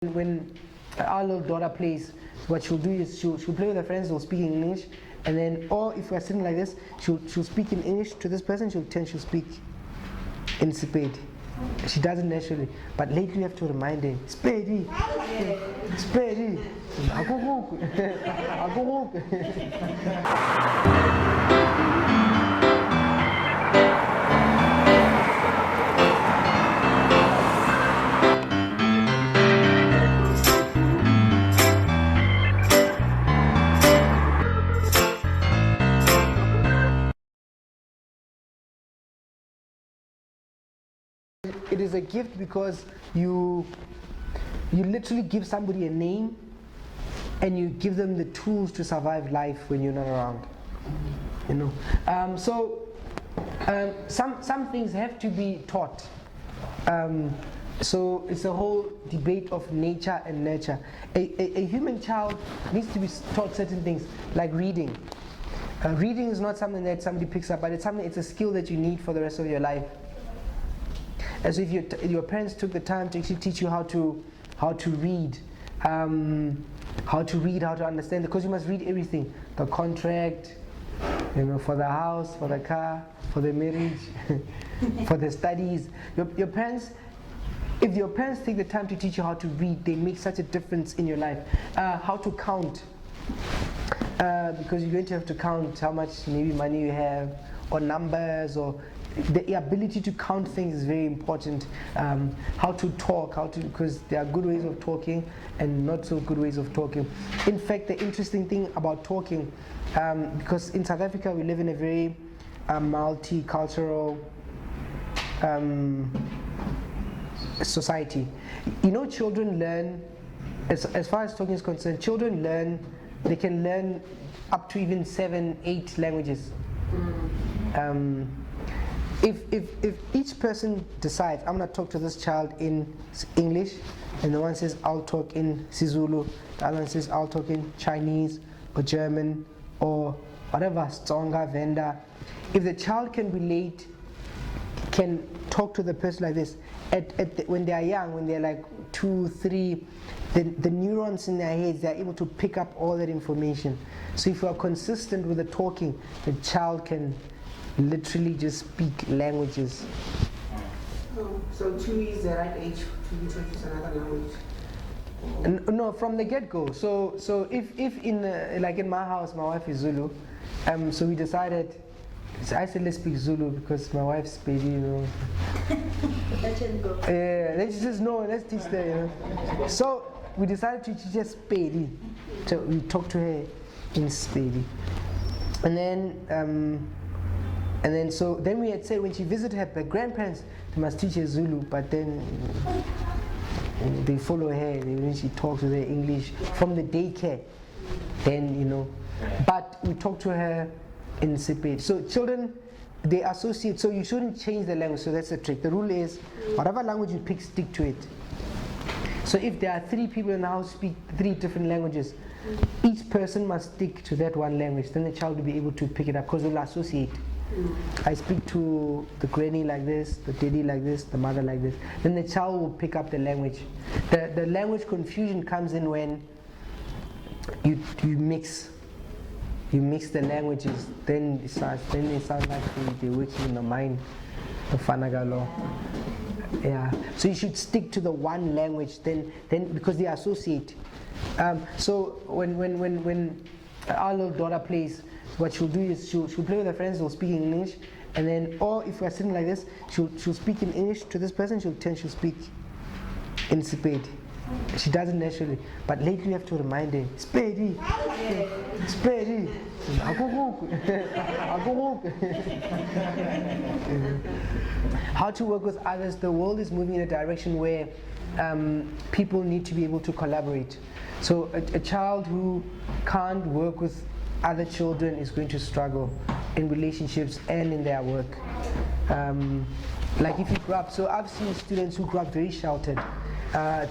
When our little daughter plays, what she'll do is she'll play with her friends who'll speak in English, and then, or if we're sitting like this, she'll speak in English to this person, she'll speak in Sepedi. She doesn't naturally, but lately you have to remind her, Sepedi, Sepedi, It is a gift because you literally give somebody a name and you give them the tools to survive life when you're not around. Some things have to be taught. So it's a whole debate of nature and nurture. A human child needs to be taught certain things, like reading. Reading is not something that somebody picks up, but it's a skill that you need for the rest of your life. As if your parents took the time to actually teach you how to read, how to understand, because you must read everything, the contract, for the house, for the car, for the marriage, for the studies. Your parents, if your parents take the time to teach you how to read, they make such a difference in your life. How to count, because you're going to have to count how much maybe money you have, or numbers, or the ability to count things is very important. How to talk, because there are good ways of talking and not so good ways of talking. In fact, the interesting thing about talking, because in South Africa we live in a very multicultural society. Children learn, as far as talking is concerned, children learn, they can learn up to even 7, 8 languages. If each person decides, I'm going to talk to this child in English, and the one says, I'll talk in Sizulu, the other one says, I'll talk in Chinese or German or whatever, Tsonga, Venda. If the child can relate, can talk to the person like this, when they are young, when they're like 2, 3, the neurons in their heads, they're able to pick up all that information. So if you are consistent with the talking, the child can literally just speak languages. So 2 is the right age to be teaching another language? No, from the get-go. So if in like in my house, my wife is Zulu, so we decided. So I said let's speak Zulu because my wife's Pedi, Let it go. Let's just know. Let's teach her. So we decided to teach her Pedi. So we talked to her in Pedi, and then we had said when she visited her grandparents, they must teach her Zulu, but then they follow her. When she talks with her English from the daycare, then but we talk to her in Sepedi. So children, they associate. So you shouldn't change the language. So that's the trick. The rule is, whatever language you pick, stick to it. So if there are 3 people in the house speak 3 different languages, each person must stick to that one language. Then the child will be able to pick it up because they will associate. I speak to the granny like this, the daddy like this, the mother like this. Then the child will pick up the language. The language confusion comes in when you mix the languages. Then it sounds like they're working in the mind of Fanagalo. Yeah. So you should stick to the one language. Then because they associate. So when our little daughter plays, what she'll do is she'll play with her friends who'll speak in English, and then, or if we're sitting like this, she'll speak in English to this person, she'll speak in Sepedi. She doesn't naturally, but lately you have to remind her, Sepedi, Sepedi, how to work with others. The world is moving in a direction where people need to be able to collaborate. So a child who can't work with other children is going to struggle in relationships and in their work. Like if you grew up, so I've seen students who grew up very sheltered.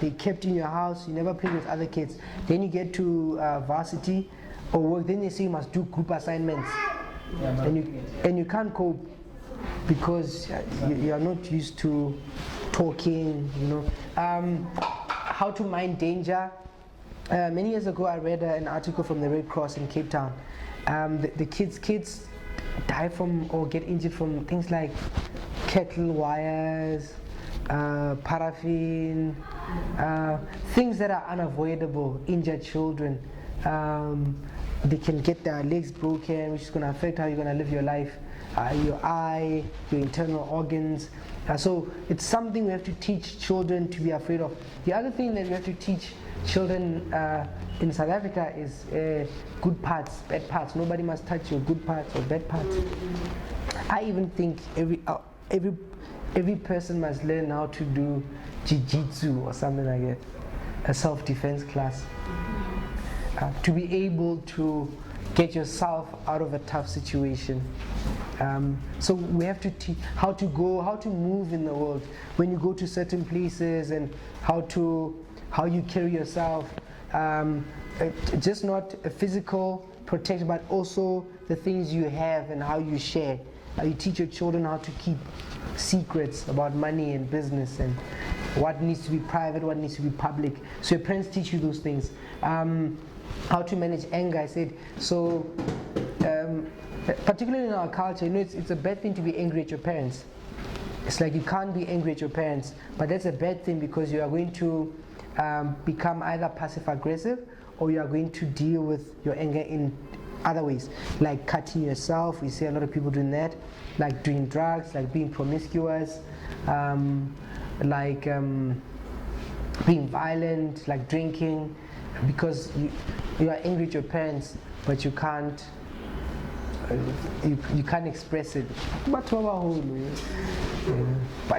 They kept in your house, you never played with other kids. Then you get to varsity or work, then they say you must do group assignments. And you can't cope because you are not used to talking, how to mind danger. Many years ago, I read an article from the Red Cross in Cape Town. The kids die from or get injured from things like kettle wires, paraffin, things that are unavoidable. Injured children, they can get their legs broken, which is going to affect how you're going to live your life, your eye, your internal organs. So it's something we have to teach children to be afraid of. The other thing that we have to teach children in South Africa is good parts, bad parts. Nobody must touch your good parts or bad parts. I even think every person must learn how to do jiu-jitsu or something like that, a self-defense class, to be able to get yourself out of a tough situation. So we have to teach how to move in the world when you go to certain places, and how you carry yourself, just not a physical protection, but also the things you have and how you share. You teach your children how to keep secrets about money and business, and what needs to be private, what needs to be public. So your parents teach you those things. How to manage anger, I said. So particularly in our culture, it's a bad thing to be angry at your parents. It's like you can't be angry at your parents, but that's a bad thing, because you are going to become either passive aggressive, or you are going to deal with your anger in other ways, like cutting yourself. We see a lot of people doing that, like doing drugs, like being promiscuous, like being violent, like drinking, because you are angry at your parents, but you can't express it. But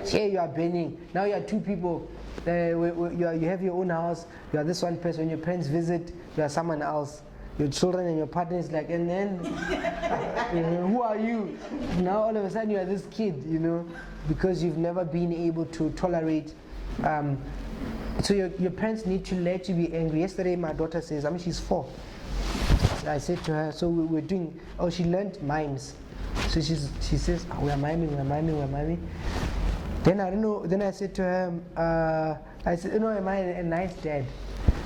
here you are burning. Now you are two people. You have your own house. You are this one person. When your parents visit, you are someone else. Your children and your partner is like, and then who are you? Now all of a sudden you are this kid, because you've never been able to tolerate. So your parents need to let you be angry. Yesterday my daughter says, she's 4. I said to her, so we're doing, she learned mimes. So she says, we're miming. Then I don't know, then I said to her, I said, am I a nice dad?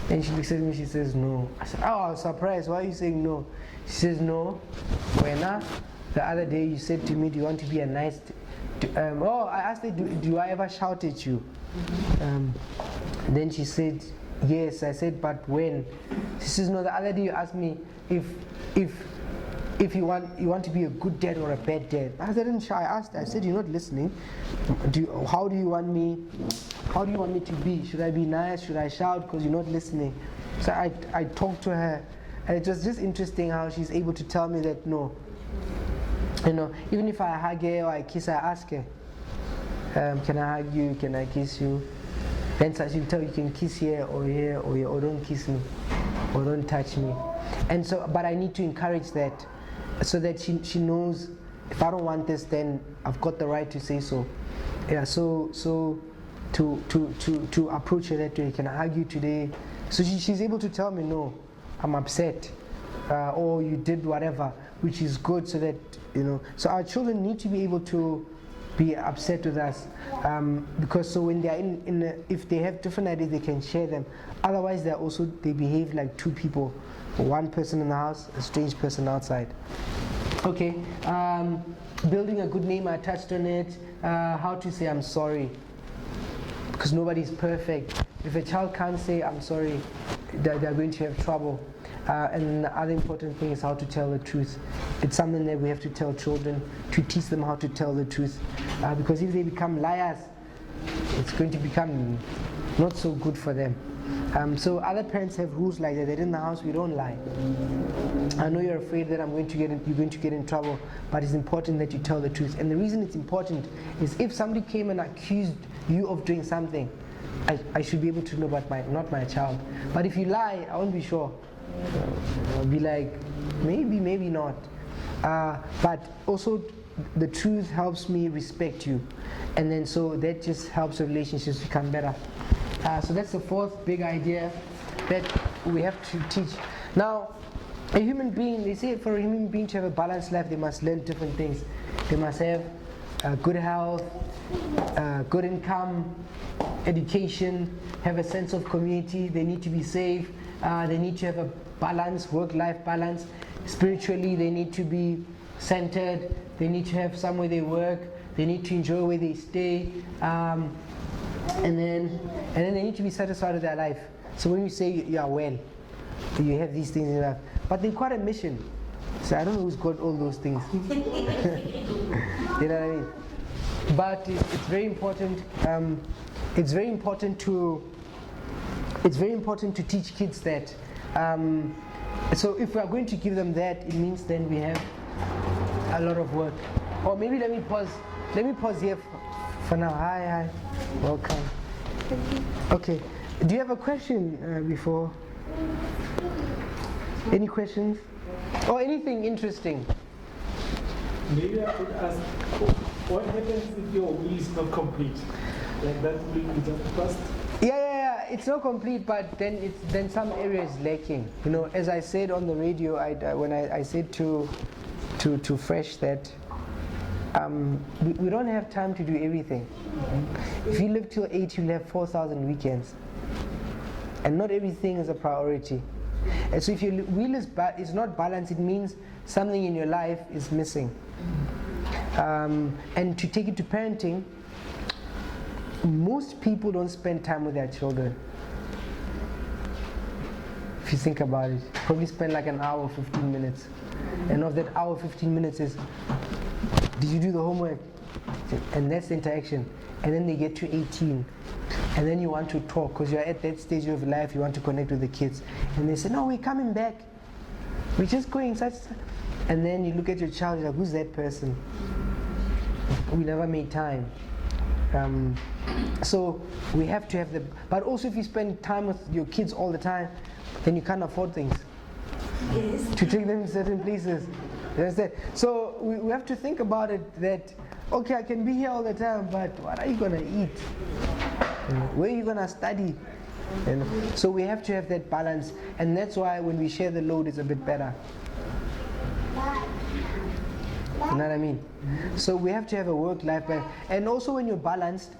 And she looks at me, she says, no. I said, I was surprised, why are you saying no? She says, no. The other day you said to me, do you want to be a nice I asked her, do I ever shout at you? Then she said, yes. I said, but when? She says, no, the other day you asked me if you want to be a good dad or a bad dad. I asked her, I said, you're not listening. How do you want me to be? Should I be nice? Should I shout? Because you're not listening. So I talked to her, and it was just interesting how she's able to tell me that no. Even if I hug her or I kiss her, I ask her, can I hug you? Can I kiss you? Then she'll tell you can kiss here, or don't kiss me, or don't touch me. And so, but I need to encourage that, so that she knows, if I don't want this, then I've got the right to say so. Yeah. So to approach her that way, can I hug you today? So she's able to tell me, no, I'm upset, or you did whatever, which is good, so that So our children need to be able to be upset with us, because so when they are if they have different ideas, they can share them. Otherwise, they behave like two people, one person in the house, a strange person outside. Okay, building a good name, I touched on it. How to say I'm sorry, because nobody's perfect. If a child can't say I'm sorry, they're going to have trouble. And the other important thing is how to tell the truth. It's something that we have to tell children, to teach them how to tell the truth, because if they become liars, it's going to become not so good for them. So other parents have rules like that. In the house we don't lie. I know you're afraid that you're going to get in trouble, but it's important that you tell the truth. And the reason it's important is if somebody came and accused you of doing something, I should be able to know, but not my child. But if you lie, I won't be sure. I'll be like, maybe not. But also the truth helps me respect you, and then so that just helps the relationships become better. So that's the fourth big idea that we have to teach. Now, a human being, they say for a human being to have a balanced life, they must learn different things. They must have good health, good income, education, have a sense of community, they need to be safe, they need to have a balance, work-life balance. Spiritually, they need to be centered, they need to have somewhere they work, they need to enjoy where they stay, and then they need to be satisfied with their life. So when you say you are well, you have these things in life, but they've got a mission. So I don't know who's got all those things. You know what I mean? But it's very important. It's very important to teach kids that. So if we are going to give them that, it means then we have a lot of work. Or maybe let me pause here for now. Hi, welcome. Okay, do you have a question before? Any questions? Or anything interesting? Maybe I could ask, what happens if your will is not complete? Like that will is just bust? Yeah, it's not complete, but then some areas lacking. You know, as I said on the radio, when I said to Fresh that we don't have time to do everything. If you live till 8, you'll have 4,000 weekends, and not everything is a priority. And so if your will is not balanced, it means something in your life is missing. And to take it to parenting, most people don't spend time with their children. If you think about it, probably spend like an hour, 15 minutes. And of that hour, 15 minutes is, did you do the homework? And that's the interaction. And then they get to 18. And then you want to talk, because you're at that stage of life, you want to connect with the kids. And they say, no, we're coming back. We're just going such. And then you look at your child, you're like, who's that person? We never made time. So we have to have the, but also if you spend time with your kids all the time, then you can't afford things. Yes. To take them to certain places. You understand? So we have to think about it that, okay, I can be here all the time, but what are you going to eat? Where are you going to study? So we have to have that balance, and that's why when we share the load, it's a bit better. You know what I mean? So we have to have a work-life balance. And also when you're balanced,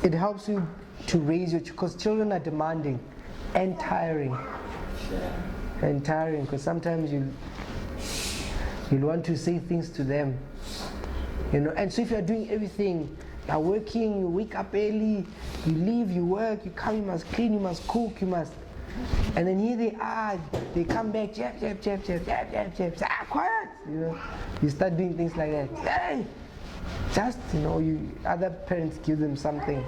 it helps you to raise your, because children are demanding and tiring. And tiring, because sometimes you'll want to say things to them. You know, and so if you're doing everything, you're working, you wake up early, you leave, you work, you come, you must clean, you must cook, you must. And then here they are, they come back, jab, quiet, you know. You start doing things like that. Hey! Just, you know, other parents give them something.